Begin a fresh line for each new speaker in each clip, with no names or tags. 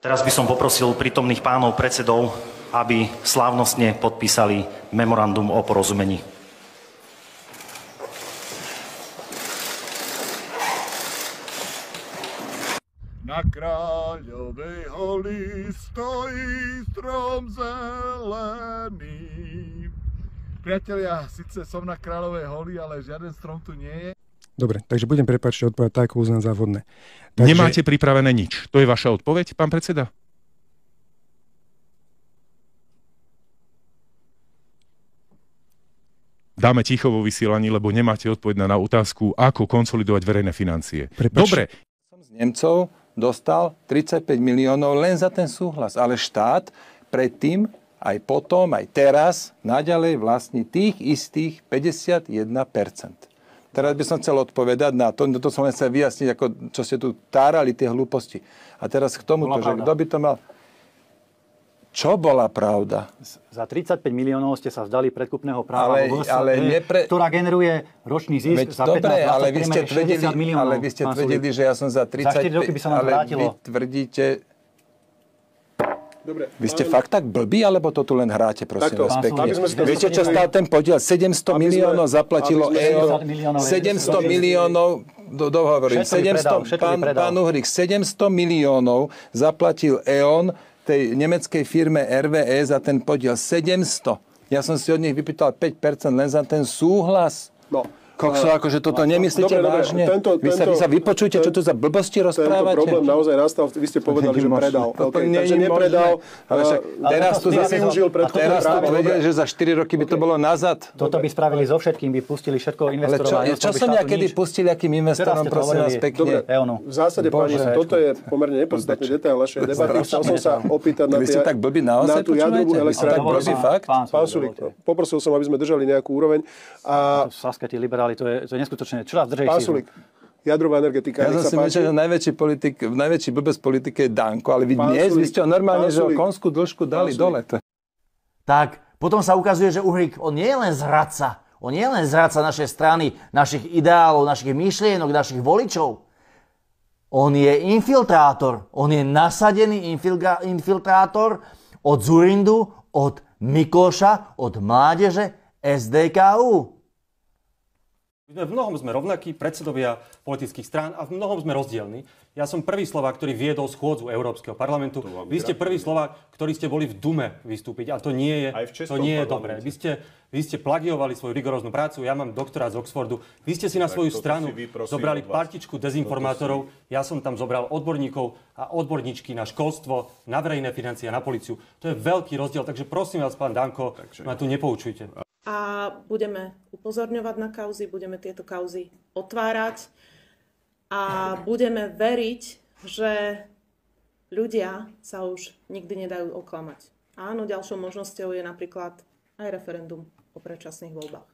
Teraz by som poprosil prítomných pánov predsedov, aby slávnostne podpísali memorandum o porozumení.
Na Kráľovej holi stojí strom zelený. Priatelia, síce som na Kráľovej holi, ale žiaden strom tu nie je.
Dobre, takže budem prepáčte odpovedať tak, ako uznám za vhodné. Takže...
Nemáte pripravené nič. To je vaša odpoveď, pán predseda? Dáme ticho vo vysielaní, lebo nemáte odpoveď na otázku, ako konsolidovať verejné financie. Dobre.
Som z Nemcov dostal 35 miliónov len za ten súhlas, ale štát predtým, aj potom, aj teraz, naďalej vlastní tých istých 51%. Teraz by som chcel odpovedať na to, to som len chcel vyjasniť, ako, čo ste tu tárali, tie hlúposti. A teraz k tomuto, že kto by to mal... Čo bola pravda?
Za 35 miliónov ste sa vzdali predkupného práva, ktorá generuje ročný zisk za 15-20 miliónov.
Ale vy ste tvrdili, že ja som za 35...
Za 4 roky by sa nám vrátilo.
Vy tvrdíte...
Dobre,
vy ste fakt tak blbí, alebo to tu len hráte, prosím vás pekne? Viete, čo stál ten podiel? 700 miliónov zaplatilo EON. 700 miliónov, dohovorím, 700, pán Uhrík, 700 miliónov zaplatil EON tej nemeckej firme RWE za ten podiel. 700. Ja som si od nich vypýtal 5% len za ten súhlas.
No.
Kokso, akože toto nemyslíte vážne? Vy sa vypočujte, čo tu za blbosti rozprávate?
Tento problém naozaj nastal, vy ste povedali, že predal. Takže nepredal,
ale však teraz tu zase využil predkupné právo. Že za 4 roky by to bolo nazad.
Toto by spravili so všetkým, by pustili všetko investorovanie.
Ale čo som ja kedy pustili, akým investorom, prosím vás pekne?
V zásade, pani, toto je pomerne nepodstatný detail našej debaty. Chcel som sa opýtať na tú jadrovú elektrárnu. Pán Sulík, poprosil som, aby sme držali nejakú úroveň.
Sasketí liberáli, to je neskutočné. Čo vás drží?
Pán Sulík, jadrová energetika.
Ja som si myslel, že najväčší blbec politike je Danko, ale vy dnes, vy ste ho normálne, že o konskú dĺžku dali dole.
Tak potom sa ukazuje, že Uhrík, on nie je len zradca. On nie je len zradca našej strany, našich ideálov, našich myšlienok, našich voličov. On je infiltrátor. On je nasadený infiltrátor od Dzurindu, od Mikloša, od mládeže SDKU.
V mnohom sme rovnakí, predsedovia politických strán, a v mnohom sme rozdielni. Ja som prvý Slovák, ktorý viedol schôdzu Európskeho parlamentu. Vy ste prvý Slovák, ktorý ste boli v Dume vystúpiť. A to nie je dobré. Vy ste plagiovali svoju rigoróznu prácu. Ja mám doktorát z Oxfordu. Vy ste si na svoju stranu zobrali partičku dezinformátorov. Ja som tam zobral odborníkov a odborníčky na školstvo, na verejné financie a na políciu. To je veľký rozdiel. Takže prosím vás, pán Danko, ma tu nepoučujte.
A budeme upozorňovať na kauzy, budeme tieto kauzy otvárať a budeme veriť, že ľudia sa už nikdy nedajú oklamať. Áno, ďalšou možnosťou je napríklad aj referendum o predčasných voľbách.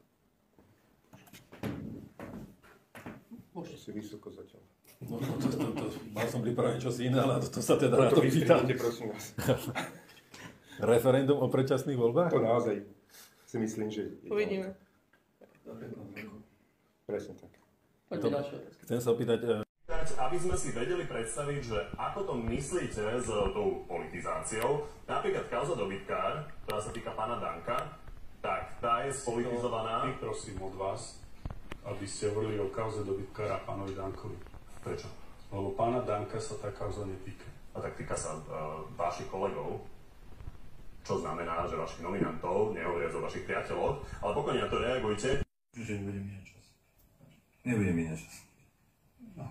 Môžete si vysoko zatiaľ.
No, mal som pripravené čosi iné, ale to sa teda na to pýtam.
Prosím vás.
Referendum o predčasných voľbách?
To naozaj si myslím, že...
Uvidíme.
Presne tak.
Chcem sa opýtať...
Aby sme si vedeli predstaviť, že ako to myslíte s tou politizáciou, napríklad kauza dobytkár, ktorá sa týka pána Danka, tak tá je spolitizovaná.
Prosím od vás, aby ste hovorili o kauze dobytkára pánovi Dankovi.
Prečo?
Lebo pána Danka sa tá kauza netýka.
A tak týka sa vašich kolegov, čo znamená, že vašich nominantov, nehovoriac o vašich priateľoch, ale pokojne na to reagujte.
Že nebudem míňať čas. Nebudem míňať čas. No.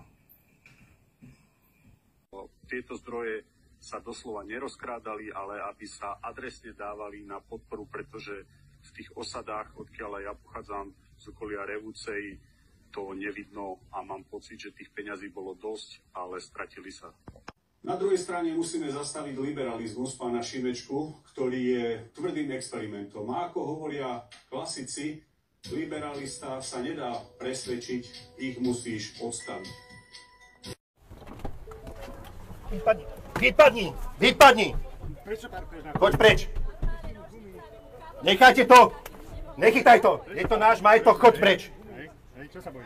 Tieto zdroje sa doslova nerozkrádali, ale aby sa adresne dávali na podporu, pretože v tých osadách, odkiaľ ja pochádzam z okolia Revúcej, to nevidno a mám pocit, že tých peňazí bolo dosť, ale stratili sa. Na druhej strane musíme zastaviť liberalizmus pána Šimečku, ktorý je tvrdým experimentom. A ako hovoria klasici, liberalista sa nedá presvedčiť, ich musíš odstaviť.
Vypadni! Choď preč! Nechajte to! Nechytaj to! Je to náš majetok, choď preč!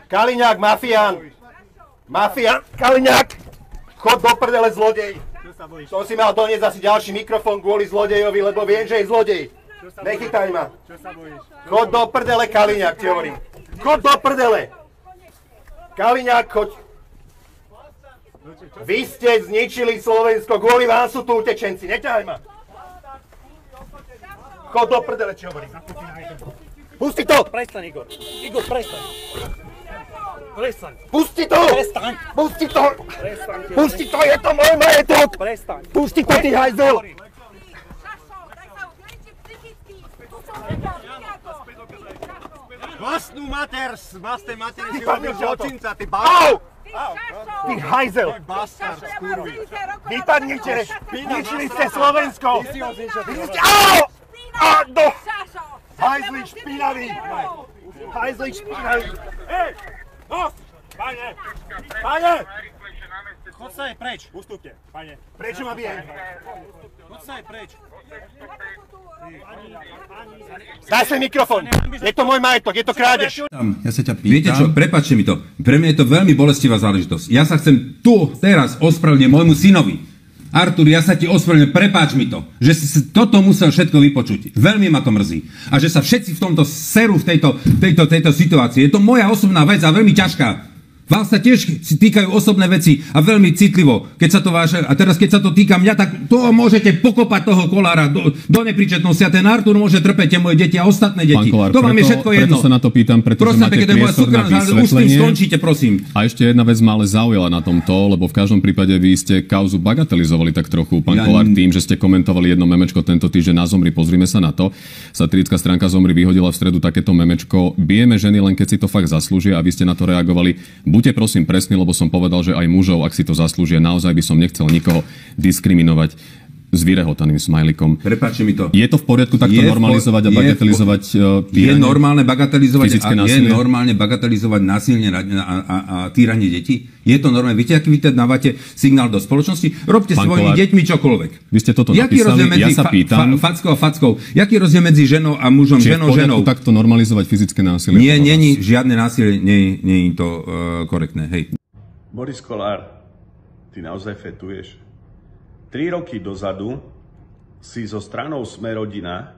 Kaliňák, mafián! Kaliňák! Chod do prdele, zlodej!
Som si mal doniesť asi ďalší mikrofón kvôli zlodejovi, lebo viem, že je zlodej. Nechytaj ma. Chod do prdele, Kaliňák, ti hovorím. Chod do prdele. Kaliňák, choď. Vy ste zničili Slovensko, kvôli vám sú tu utečenci. Neťahaj ma. Chod do prdele, ti hovorím. Pusti to!
Prestaň, Igor. Igor, prestaň. Prestaň.
Pusti to!
Prestaň.
Pusti to!
Prestaň.
Pusti to, je to môj majetok!
Prestaň.
Pusti to, ty hajzel!
Vlastnú mater si
Ty
urobil zločinca, ty bastard.
Ty hajzel!
Bastard, skurví.
Vypadnite! Zničili ste Slovensko!
Ty si ho zničil.
Au! A do! Hajzli špinavý! Hajzli špinavý!
Hej! Dosť! Pane! Pane! Chod sa aj preč. Ustúpte, pane.
Prečo ma bije?
Chod sa aj preč.
Daj sa mikrofón! Je to môj majetok, je to krádež!
Ja sa ťa pýtam. Viete čo, prepáčte mi to. Pre mňa je to veľmi bolestivá záležitosť. Ja sa chcem tu, teraz ospravedlniť môjmu synovi. Artur, ja sa ti ospravedlňujem, prepáč mi to, že si toto musel všetko vypočuť. Veľmi ma to mrzí. A že sa všetci v tomto seru v tejto situácii. Je to moja osobná vec a veľmi ťažká. Vás sa tiež týkajú osobné veci a veľmi citlivo. Keď sa to váže, a teraz keď sa to týka mňa, tak to môžete pokopať toho Kolára do nepríčetnosti a ten Artur môže trpieť moje deti a ostatné deti.
Kolár,
to vám je všetko jedno.
Preto sa na to pýtam, pretože máte priestor na vysvetlenie.
Už tým skončíte, prosím.
A ešte jedna vec ma ale zaujala na tomto, lebo v každom prípade vy ste kauzu bagatelizovali tak trochu, pán Kolár, tým, že ste komentovali jedno memečko tento týždeň na Zomri. Pozrime sa na to. Satirická stránka Zomri vyhodila v stredu takéto memečko. Bijeme ženy len keď si to fakt zaslúžia, a vy ste na to reagovali. Buďte prosím presný, lebo som povedal, že aj mužov, ak si to zaslúžia, naozaj by som nechcel nikoho diskriminovať s vyrehotaným smajlikom.
Prepáčte mi to.
Je to v poriadku takto normalizovať a bagatelizovať
týranie? Je normálne bagatelizovať
fyzické násilie?
Je normálne bagatelizovať násilne a týranie detí? Je to normálne? Viete, aký vy dáváte signál do spoločnosti? Robte svojimi deťmi čokoľvek.
Vy ste toto napísali, ja sa pýtam.
Fackou a fackou. Jaký je rozdiel medzi ženou a mužom?
Či je v poriadku takto normalizovať fyzické násilie?
Nie, není žiadne násilie, nie je to korektné. Hej.
Boris Kolár, ty naozaj fetuješ? 3 roky dozadu si so stranou Smer-rodina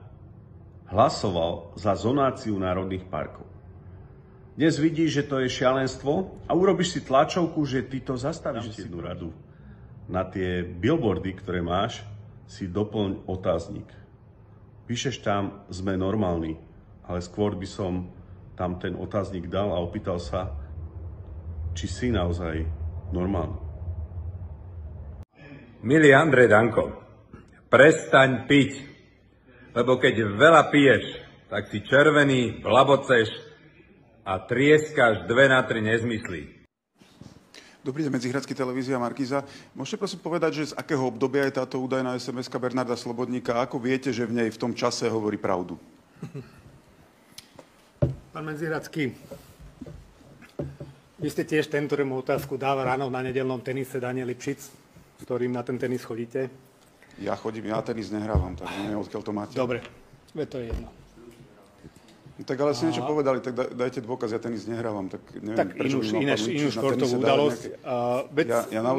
hlasoval za zonáciu národných parkov. Dnes vidíš, že to je šialenstvo a urobíš si tlačovku, že ty to zastavíš jednu radu. Na tie billboardy, ktoré máš, si doplň otáznik. Píšeš tam, sme normálni, ale skôr by som tam ten otáznik dal a opýtal sa, či si naozaj normálny.
Milý Andrej Danko, prestaň piť, lebo keď veľa piješ, tak si červený, blaboceš a trieskáš 2 na 3 nezmyslí.
Dobrý deň, Medzihradský televízia Markíza. Môžete prosím povedať, že z akého obdobia je táto údajná SMS-ka Bernarda Slobodníka? Ako viete, že v nej v tom čase hovorí pravdu?
Pán Medzihradský, vy ste tiež ten, ktorému otázku dáva ráno na nedeľnom tenise Daniel Lipšic, s ktorým na ten tenis chodíte?
Ja tenis nehrávam, tak neviem, odkiaľ to máte.
Dobre, to je jedno.
Tak ale ste niečo povedali, tak dajte dôkaz, ja tenis nehrávam, tak neviem,
tak
prečo by mal
inú športovú udalosť.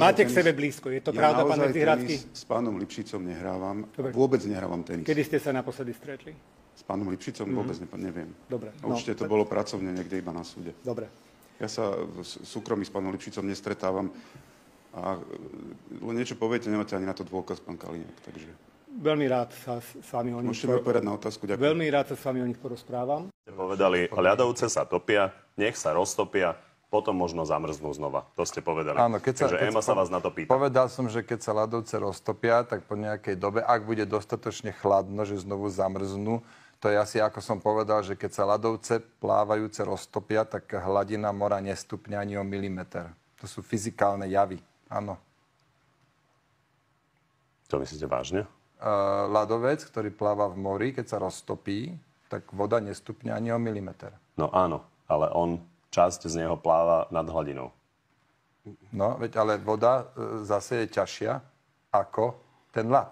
Máte k sebe blízko, je to pravda, pán Medzihradský?
S pánom Lipšicom nehrávam, vôbec nehrávam tenis.
Kedy ste sa naposledy stretli?
S pánom Lipšicom vôbec neviem.
Dobre.
Určite to bolo pracovne niekde iba na súde.
Dobre.
Ja sa v súkromí s pánom Lipšicom nestretávam. A niečo poviete, nemáte ani na to dôkaz, pán Kaliňák, takže...
Veľmi rád sa s vami o nich...
Môžete mi odpovedať na otázku, ďakujem.
Veľmi rád sa s vami o nich porozprávam.
Povedali, ľadovce sa topia, nech sa roztopia, potom možno zamrznú znova. To ste povedali.
Áno,
Takže Ema sa vás na to pýta.
Povedal som, že keď sa ľadovce roztopia, tak po nejakej dobe, ak bude dostatočne chladno, že znovu zamrznú, to je asi, ako som povedal, že keď sa ľadovce plávajúce roztopia, tak hladina mora nestupňa ani o milimeter. To sú fyzikálne javy. Áno.
To myslíte vážne?
Ľadovec, ktorý pláva v mori, keď sa roztopí, tak voda nestupňa ani o milimeter.
No áno, ale časť z neho pláva nad hladinou.
No, veď ale voda zase je ťažšia ako ten ľad.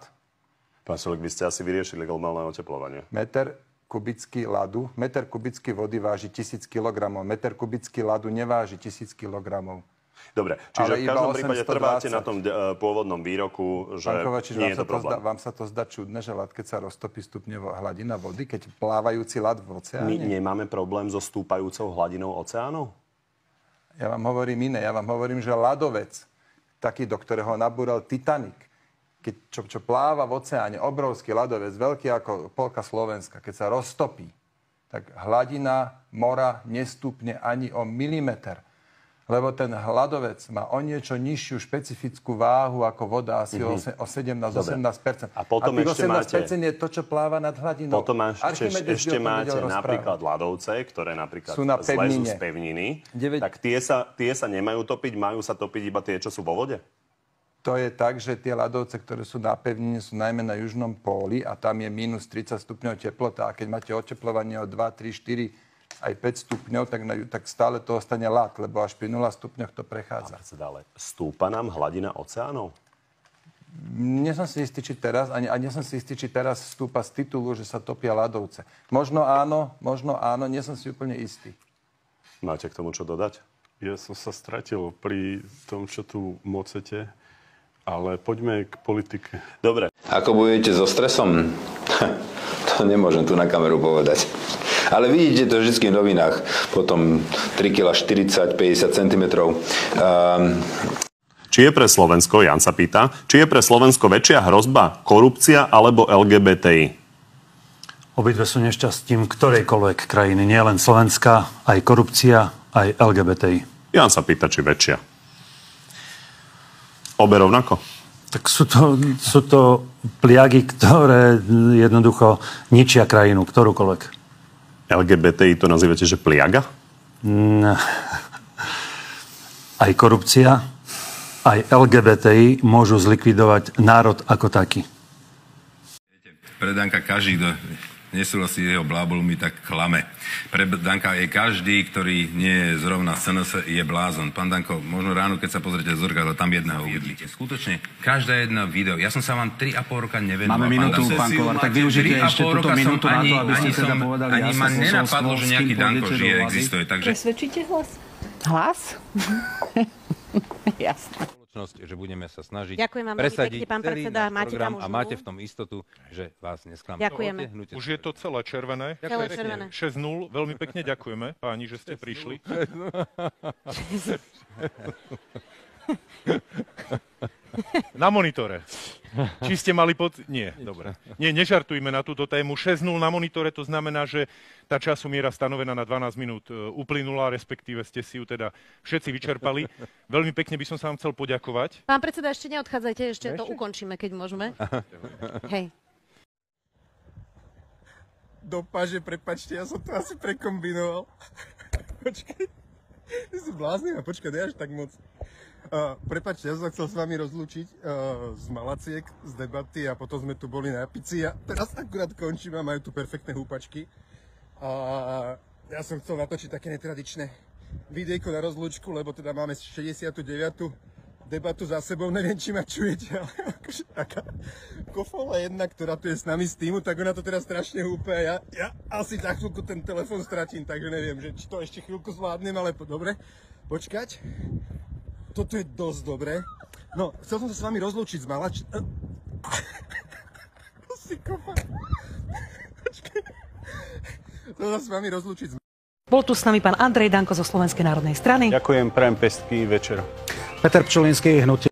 Pán Sulik, vy ste asi vyriešili globálne oteplovanie.
Meter kubický vody váži 1000 kg. Meter kubický ľadu neváži 1000 kg.
Dobre, čiže v každom prípade trváte na tom pôvodnom výroku, že nie je to problém.
Vám sa to zdá čudné, že ľad, keď sa roztopí, stupne hladina vody, keď plávajúci ľad v oceáne?
My nemáme problém so stúpajúcou hladinou oceánov?
Ja vám hovorím iné. Ja vám hovorím, že ľadovec, taký, do ktorého nabúral Titanic, čo pláva v oceáne, obrovský ľadovec, veľký ako polka Slovenska, keď sa roztopí, tak hladina mora nestúpne ani o milimeter. Lebo ten ľadovec má o niečo nižšiu špecifickú váhu ako voda, asi o 17-18%.
A potom ešte
18% je to, čo pláva nad hladinou.
Potom ešte máte napríklad ľadovce, ktoré napríklad zlezú z pevniny. Tak tie sa nemajú topiť, majú sa topiť iba tie, čo sú vo vode?
To je tak, že tie ľadovce, ktoré sú na pevnine, sú najmä na južnom póli a tam je minus 30 stupňov teplota. A keď máte oteplovanie o 2, 3, 4 aj 5 stupňov, tak stále to ostane ľad, lebo až pri 0 stupňoch to prechádza.
Ale stúpa nám hladina oceánov?
Nie som si istý, či teraz stúpa z titulu, že sa topia ľadovce. Možno áno, nie som si úplne istý.
Máte k tomu čo dodať?
Ja som sa stratil pri tom, čo tu mocete, ale poďme k politike.
Dobre.
Ako budete so stresom? To nemôžem tu na kameru povedať. Ale vidíte to vždy v novinách. Potom 3 kg 40, 50 cm.
Či je pre Slovensko, Jan sa pýta, či je pre Slovensko väčšia hrozba korupcia alebo LGBTI?
Obidve sú nešťastím ktorejkoľvek krajiny. Nie len Slovenska, aj korupcia, aj LGBTI.
Jan sa pýta, či väčšia. Obe rovnako?
Tak sú to pliagy, ktoré jednoducho ničia krajinu, ktorúkoľvek.
LGBTI to nazývate, že pliaga?
Aj korupcia, aj LGBTI môžu zlikvidovať národ ako taký.
Pre Danka každý, kto nesúhlasí jeho blábolmi, tak klame. Pre Danka je každý, ktorý nie je zrovna SNS, je blázon. Pán Danko, možno ráno, keď sa pozrite z zrkadla, tam jedného uvidíte. Skutočne, každá jedna video. Ja som sa vám 3,5 roka nevenoval.
Máme minútu, pán Kollár, tak využite ešte túto minútu na to, aby ste teda povedali.
Ani ma nenapadlo, že nejaký Danko žije, existuje.
Presvedčíte hlas? Hlas? Jasné.
Že budeme sa snažiť
presadiť pekne, pán predseda,
máte program a máte v tom istotu, že vás nesklame.
Ďakujeme.
Už je to celé červené.
Celé červené.
6-0. Veľmi pekne ďakujeme, páni, že ste prišli. Na monitore. Či ste mali Nie, dobre. Nie, nežartujme na túto tému. 6-0 na monitore, to znamená, že tá časomiera stanovená na 12 minút uplynula, respektíve ste si ju teda všetci vyčerpali. Veľmi pekne by som sa vám chcel poďakovať.
Pán predseda, ešte neodchádzajte, ešte to ukončíme, keď môžeme. Hej.
Dopáže, prepáčte, ja som to asi prekombinoval. Počkaj, ty si blázny a počkaj, ja až tak moc. Prepáčte, ja som chcel s vami rozlúčiť z Malaciek, z debaty a potom sme tu boli na pici a teraz akurát končím a majú tu perfektné húpačky. A ja som chcel natočiť také netradičné videjko na rozlúčku, lebo teda máme 69. debatu za sebou, neviem, či ma čujete, ale akože taká kofola jedna, ktorá tu je s nami z týmu, tak ona to teraz strašne húpe a ja asi za chvíľku ten telefon stratím, takže neviem, že či to ešte chvíľku zvládnem, ale dobre, počkať. Toto je dosť dobré. No, chcel som sa s vami rozlúčiť z
Bol tu s nami pán Andrej Danko zo Slovenskej národnej strany.
Ďakujem, prajem pestný večer.
Peter Pčolinský, hnutie